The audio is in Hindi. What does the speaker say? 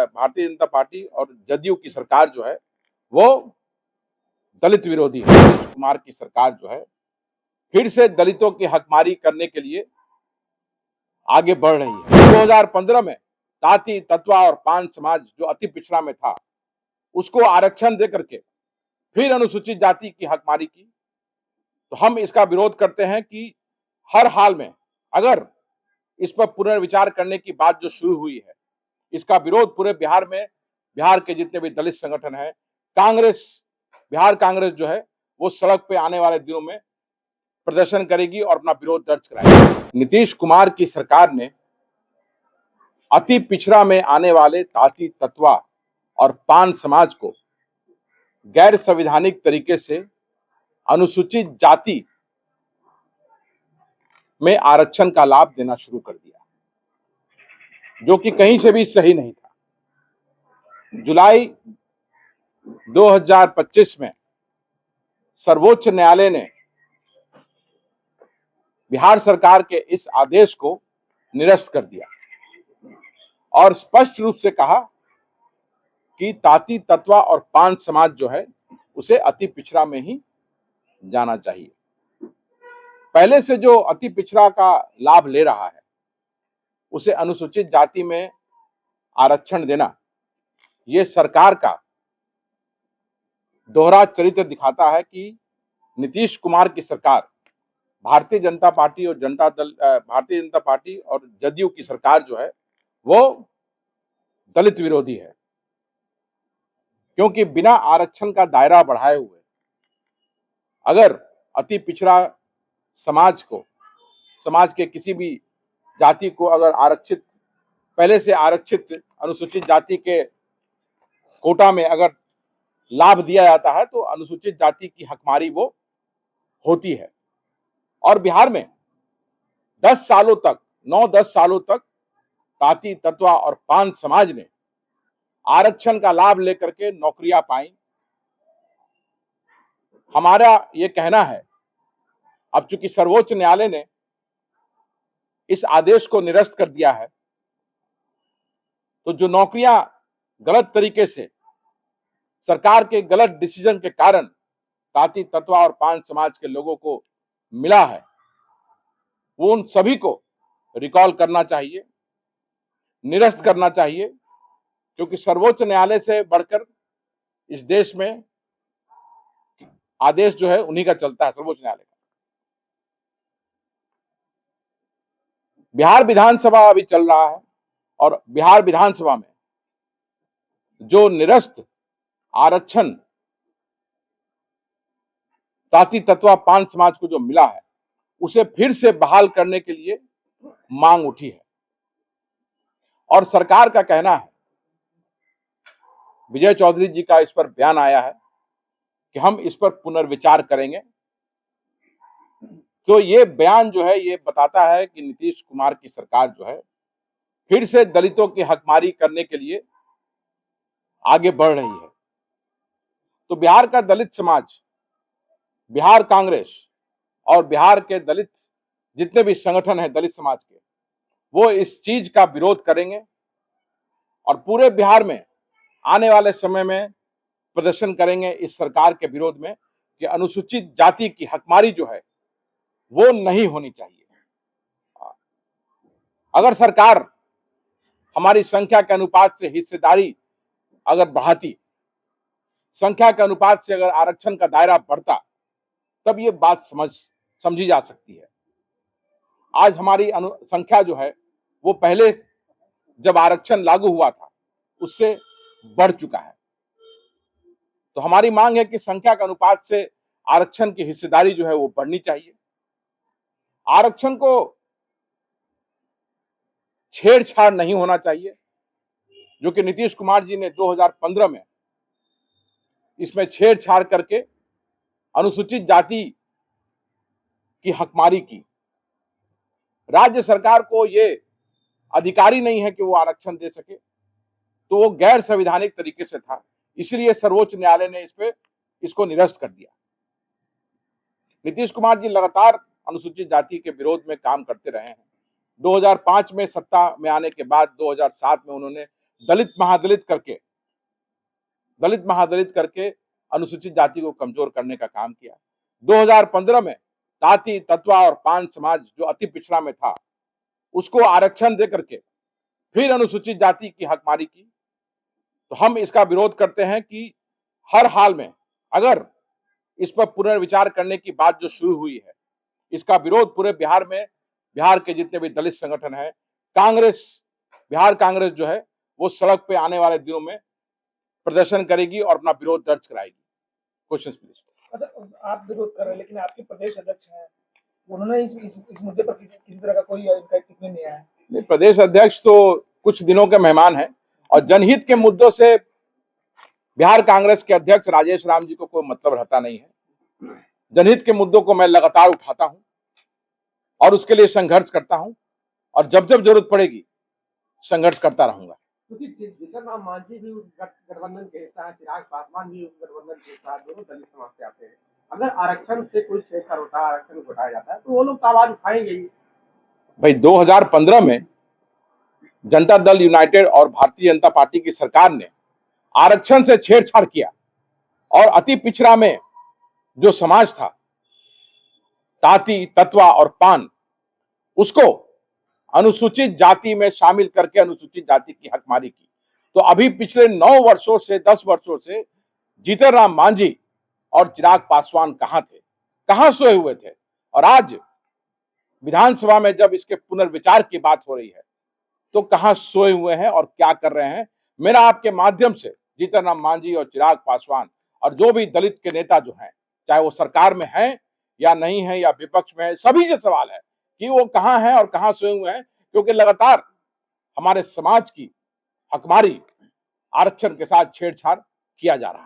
भारतीय जनता पार्टी और जदयू की सरकार जो है वो दलित विरोधी है। नीतीश कुमार की सरकार जो है फिर से दलितों की हकमारी करने के लिए आगे बढ़ रही है। 2015 में ताती, तत्वा और पान समाज जो अति पिछड़ा में था उसको आरक्षण दे करके फिर अनुसूचित जाति की हकमारी की। तो हम इसका विरोध करते हैं कि हर हाल में अगर इस पर पुनर्विचार करने की बात जो शुरू हुई है, इसका विरोध पूरे बिहार में, बिहार के जितने भी दलित संगठन हैं, कांग्रेस, बिहार कांग्रेस जो है वो सड़क पे आने वाले दिनों में प्रदर्शन करेगी और अपना विरोध दर्ज कराएगी। नीतीश कुमार की सरकार ने अति पिछड़ा में आने वाले ताती, तत्वा और पान समाज को गैर संवैधानिक तरीके से अनुसूचित जाति में आरक्षण का लाभ देना शुरू कर दिया, जो कि कहीं से भी सही नहीं था। जुलाई 2025 में सर्वोच्च न्यायालय ने बिहार सरकार के इस आदेश को निरस्त कर दिया और स्पष्ट रूप से कहा कि ताती, तत्वा और पान समाज जो है उसे अति पिछड़ा में ही जाना चाहिए। पहले से जो अति पिछड़ा का लाभ ले रहा है उसे अनुसूचित जाति में आरक्षण देना, ये सरकार का दोहरा चरित्र दिखाता है कि नीतीश कुमार की सरकार भारतीय जनता पार्टी और जदयू की सरकार जो है वो दलित विरोधी है, क्योंकि बिना आरक्षण का दायरा बढ़ाए हुए अगर अति पिछड़ा समाज के किसी भी जाति को अगर पहले से आरक्षित अनुसूचित जाति के कोटा में अगर लाभ दिया जाता है तो अनुसूचित जाति की हकमारी वो होती है। और बिहार में 10 सालों तक, 9-10 सालों तक ताती, तत्वा और पान समाज ने आरक्षण का लाभ लेकर के नौकरियां पाई। हमारा ये कहना है, अब चूंकि सर्वोच्च न्यायालय ने इस आदेश को निरस्त कर दिया है, तो जो नौकरियां गलत तरीके से सरकार के गलत डिसीजन के कारण ताती, तत्वा और पान समाज के लोगों को मिला है, वो उन सभी को रिकॉल करना चाहिए, निरस्त करना चाहिए, क्योंकि सर्वोच्च न्यायालय से बढ़कर इस देश में आदेश जो है उन्हीं का चलता है, सर्वोच्च न्यायालय का। बिहार विधानसभा अभी चल रहा है और बिहार विधानसभा में जो निरस्त आरक्षण ताती, तत्वा, पान समाज को जो मिला है उसे फिर से बहाल करने के लिए मांग उठी है। और सरकार का कहना है, विजय चौधरी जी का इस पर बयान आया है कि हम इस पर पुनर्विचार करेंगे। तो ये बयान जो है ये बताता है कि नीतीश कुमार की सरकार जो है फिर से दलितों की हकमारी करने के लिए आगे बढ़ रही है। तो बिहार का दलित समाज, बिहार कांग्रेस और बिहार के दलित जितने भी संगठन हैं दलित समाज के, वो इस चीज का विरोध करेंगे और पूरे बिहार में आने वाले समय में प्रदर्शन करेंगे इस सरकार के विरोध में कि अनुसूचित जाति की हकमारी जो है वो नहीं होनी चाहिए। अगर सरकार हमारी संख्या के अनुपात से हिस्सेदारी अगर बढ़ाती, संख्या के अनुपात से अगर आरक्षण का दायरा बढ़ता, तब ये बात समझी जा सकती है। आज हमारी संख्या जो है वो पहले जब आरक्षण लागू हुआ था उससे बढ़ चुका है। तो हमारी मांग है कि संख्या के अनुपात से आरक्षण की हिस्सेदारी जो है वो बढ़नी चाहिए। आरक्षण को छेड़छाड़ नहीं होना चाहिए, जो कि नीतीश कुमार जी ने 2015 में इसमें छेड़छाड़ करके अनुसूचित जाति की हकमारी की। राज्य सरकार को ये अधिकारी नहीं है कि वो आरक्षण दे सके, तो वो गैर संवैधानिक तरीके से था, इसलिए सर्वोच्च न्यायालय ने इसको निरस्त कर दिया। नीतीश कुमार जी लगातार अनुसूचित जाति के विरोध में काम करते रहे हैं। 2005 में सत्ता में आने के बाद 2007 में उन्होंने दलित महादलित करके अनुसूचित जाति को कमजोर करने का काम किया। 2015 में ताती, तत्वा और पान समाज जो अति पिछड़ा में था, उसको आरक्षण दे करके फिर अनुसूचित जाति की हकमारी की। तो हम इसका विरोध करते हैं कि हर हाल में अगर इस पर पुनर्विचार करने की बात जो शुरू हुई है, इसका विरोध पूरे बिहार में, बिहार के जितने भी दलित संगठन है, बिहार कांग्रेस जो है वो सड़क पे आने वाले दिनों में प्रदर्शन करेगी और अपना विरोध दर्ज कराएगी। Question please. अच्छा, आप विरोध कर रहे हैं, लेकिन आपके प्रदेश अध्यक्ष हैं, उन्होंने इस मुद्दे पर किसी तरह का कोई टिप्पणी नहीं आया। नहीं, प्रदेश अध्यक्ष तो कुछ दिनों के मेहमान हैं और जनहित के मुद्दों से बिहार कांग्रेस के अध्यक्ष राजेश राम जी को कोई मतलब रहता नहीं है। जनहित के मुद्दों को मैं लगातार उठाता हूं और उसके लिए संघर्ष करता हूं और जब जब जरूरत पड़ेगी संघर्ष करता रहूंगा। क्योंकि जीतन राम मांझी भी गठबंधन के हिस्सा है, चिराग पासवान भी गठबंधन के हिस्सा, दोनों दलित समाज से आते हैं। अगर आरक्षण से कोई छेड़छाड़ होता है, आरक्षण घटाया जाता है, तो वो लोग तो आवाज उठाएंगे ही। भाई 2015 में जनता दल यूनाइटेड और भारतीय जनता पार्टी की सरकार ने आरक्षण से छेड़छाड़ किया और अति पिछड़ा में जो समाज था, ताती, तत्वा और पान, उसको अनुसूचित जाति में शामिल करके अनुसूचित जाति की हकमारी की। तो अभी पिछले 9 वर्षों से 10 वर्षों से जीतन राम मांझी और चिराग पासवान कहां थे, कहां सोए हुए थे? और आज विधानसभा में जब इसके पुनर्विचार की बात हो रही है तो कहां सोए हुए हैं और क्या कर रहे हैं? मेरा आपके माध्यम से जीतन राम मांझी और चिराग पासवान और जो भी दलित के नेता जो हैं, चाहे वो सरकार में हैं या नहीं है या विपक्ष में है, सभी से सवाल है कि वो कहां हैं और कहां सोए हुए हैं, क्योंकि लगातार हमारे समाज की हकमारी, आरक्षण के साथ छेड़छाड़ किया जा रहा है।